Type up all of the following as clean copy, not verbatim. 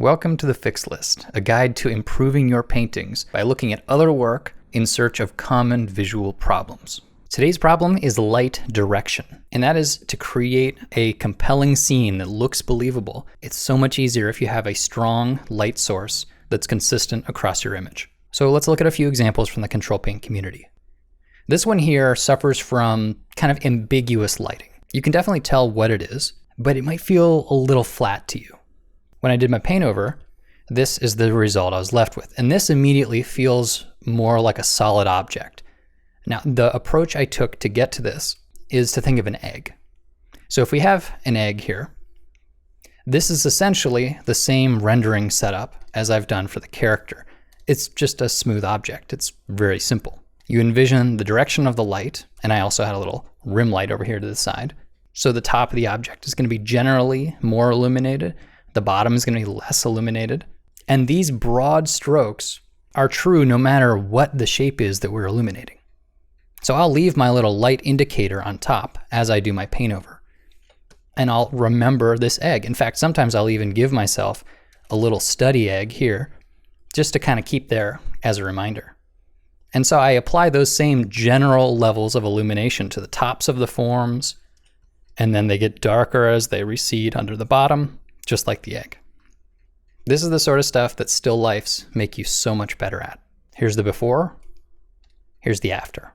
Welcome to the Fix List, a guide to improving your paintings by looking at other work in search of common visual problems. Today's problem is light direction, and that is to create a compelling scene that looks believable. It's so much easier if you have a strong light source that's consistent across your image. So let's look at a few examples from the CtrlPaint community. This one here suffers from kind of ambiguous lighting. You can definitely tell what it is, but it might feel a little flat to you. When I did my paint over, this is the result I was left with. And this immediately feels more like a solid object. Now, the approach I took to get to this is to think of an egg. So if we have an egg here, this is essentially the same rendering setup as I've done for the character. It's just a smooth object. It's very simple. You envision the direction of the light, and I also had a little rim light over here to the side. So the top of the object is going to be generally more illuminated. The bottom is going to be less illuminated. And these broad strokes are true no matter what the shape is that we're illuminating. So I'll leave my little light indicator on top as I do my paint over. And I'll remember this egg. In fact, sometimes I'll even give myself a little study egg here just to kind of keep there as a reminder. And so I apply those same general levels of illumination to the tops of the forms, and then they get darker as they recede under the bottom, just like the egg. This is the sort of stuff that still lifes make you so much better at. Here's the before, here's the after.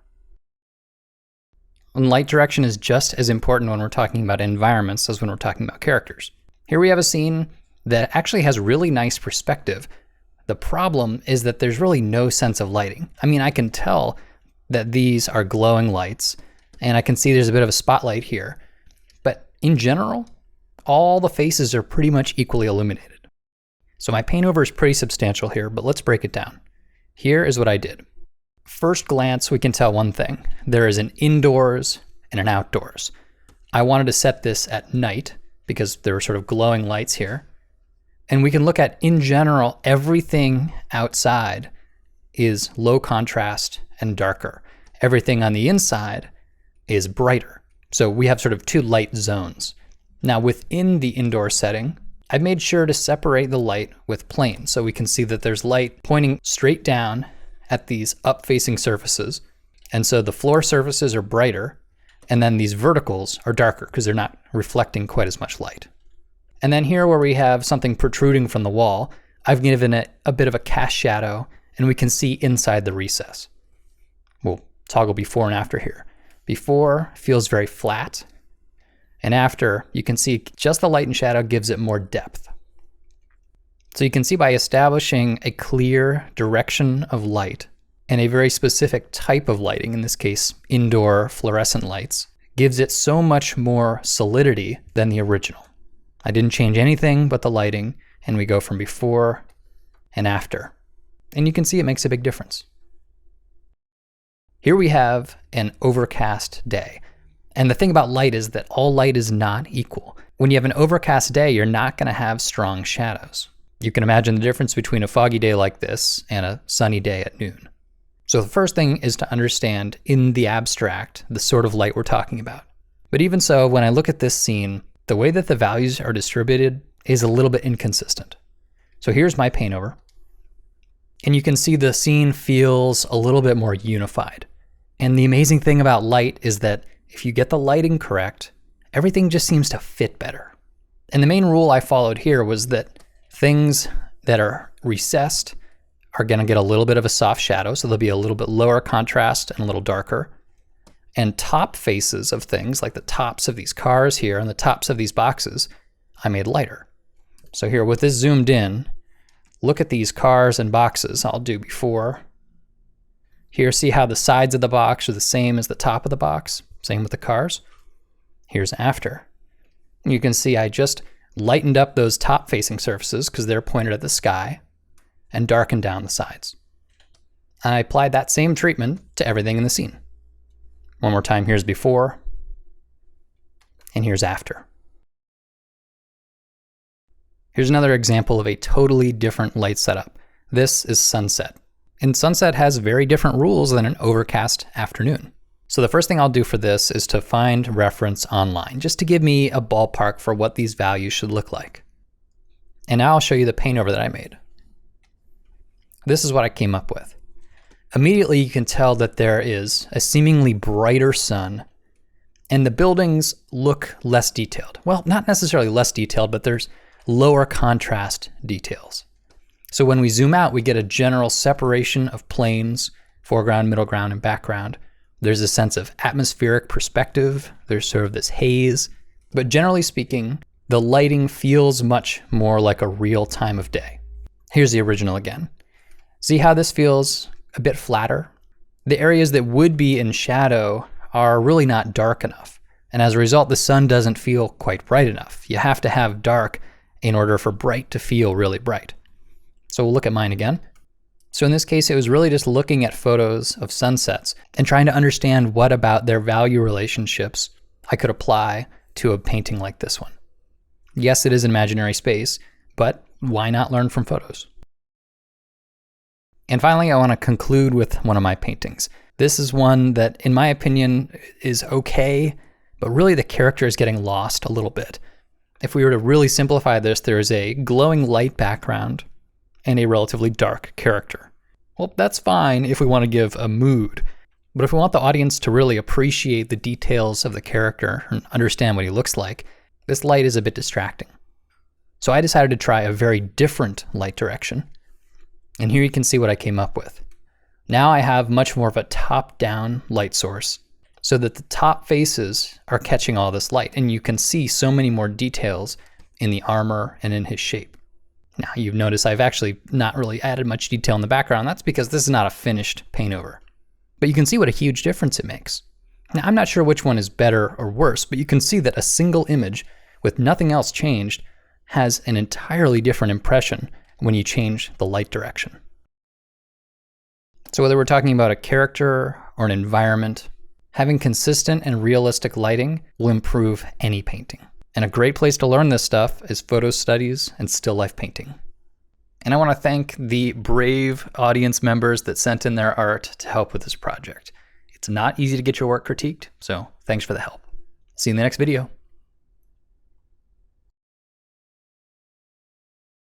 And light direction is just as important when we're talking about environments as when we're talking about characters. Here we have a scene that actually has really nice perspective. The problem is that there's really no sense of lighting. I mean, I can tell that these are glowing lights, and I can see there's a bit of a spotlight here. But in general, all the faces are pretty much equally illuminated. So my paint over is pretty substantial here, but let's break it down. Here is what I did. First glance, we can tell one thing. There is an indoors and an outdoors. I wanted to set this at night because there were sort of glowing lights here. And we can look at, in general, everything outside is low contrast and darker. Everything on the inside is brighter. So we have sort of two light zones. Now within the indoor setting, I made sure to separate the light with plane so we can see that there's light pointing straight down at these up-facing surfaces. And so the floor surfaces are brighter, and then these verticals are darker because they're not reflecting quite as much light. And then here where we have something protruding from the wall, I've given it a bit of a cast shadow, and we can see inside the recess. We'll toggle before and after here. Before feels very flat, and after you can see just the light and shadow gives it more depth. So you can see by establishing a clear direction of light and a very specific type of lighting, in this case indoor fluorescent lights, gives it so much more solidity than the original. I didn't change anything but the lighting, and we go from before and after. And you can see it makes a big difference. Here we have an overcast day. And the thing about light is that all light is not equal. When you have an overcast day, you're not going to have strong shadows. You can imagine the difference between a foggy day like this and a sunny day at noon. So the first thing is to understand in the abstract the sort of light we're talking about. But even so, when I look at this scene, the way that the values are distributed is a little bit inconsistent. So here's my paint over. And you can see the scene feels a little bit more unified. And the amazing thing about light is that if you get the lighting correct, everything just seems to fit better. And the main rule I followed here was that things that are recessed are going to get a little bit of a soft shadow, so they'll be a little bit lower contrast and a little darker. And top faces of things, like the tops of these cars here and the tops of these boxes, I made lighter. So here with this zoomed in, look at these cars and boxes. I'll do before. Here, see how the sides of the box are the same as the top of the box? Same with the cars. Here's after. You can see I just lightened up those top facing surfaces because they're pointed at the sky and darkened down the sides. I applied that same treatment to everything in the scene. One more time, here's before, and here's after. Here's another example of a totally different light setup. This is sunset. And sunset has very different rules than an overcast afternoon. So the first thing I'll do for this is to find reference online, just to give me a ballpark for what these values should look like. And now I'll show you the paint over that I made. This is what I came up with. Immediately you can tell that there is a seemingly brighter sun and the buildings look less detailed. Well, not necessarily less detailed, but there's lower contrast details. So when we zoom out, we get a general separation of planes, foreground, middle ground, and background. There's a sense of atmospheric perspective. There's sort of this haze. But generally speaking, the lighting feels much more like a real time of day. Here's the original again. See how this feels a bit flatter? The areas that would be in shadow are really not dark enough. And as a result, the sun doesn't feel quite bright enough. You have to have dark in order for bright to feel really bright. So we'll look at mine again. So in this case, it was really just looking at photos of sunsets and trying to understand what about their value relationships I could apply to a painting like this one. Yes, it is an imaginary space, but why not learn from photos? And finally, I want to conclude with one of my paintings. This is one that, in my opinion, is okay, but really the character is getting lost a little bit. If we were to really simplify this, there is a glowing light background and a relatively dark character. Well, that's fine if we want to give a mood, but if we want the audience to really appreciate the details of the character and understand what he looks like, this light is a bit distracting. So I decided to try a very different light direction. And here you can see what I came up with. Now I have much more of a top-down light source so that the top faces are catching all this light, and you can see so many more details in the armor and in his shape. Now you've noticed I've actually not really added much detail in the background. That's because this is not a finished paint over. But you can see what a huge difference it makes. Now I'm not sure which one is better or worse, but you can see that a single image with nothing else changed has an entirely different impression when you change the light direction. So whether we're talking about a character or an environment, having consistent and realistic lighting will improve any painting. And a great place to learn this stuff is photo studies and still life painting. And I want to thank the brave audience members that sent in their art to help with this project. It's not easy to get your work critiqued, so thanks for the help. See you in the next video.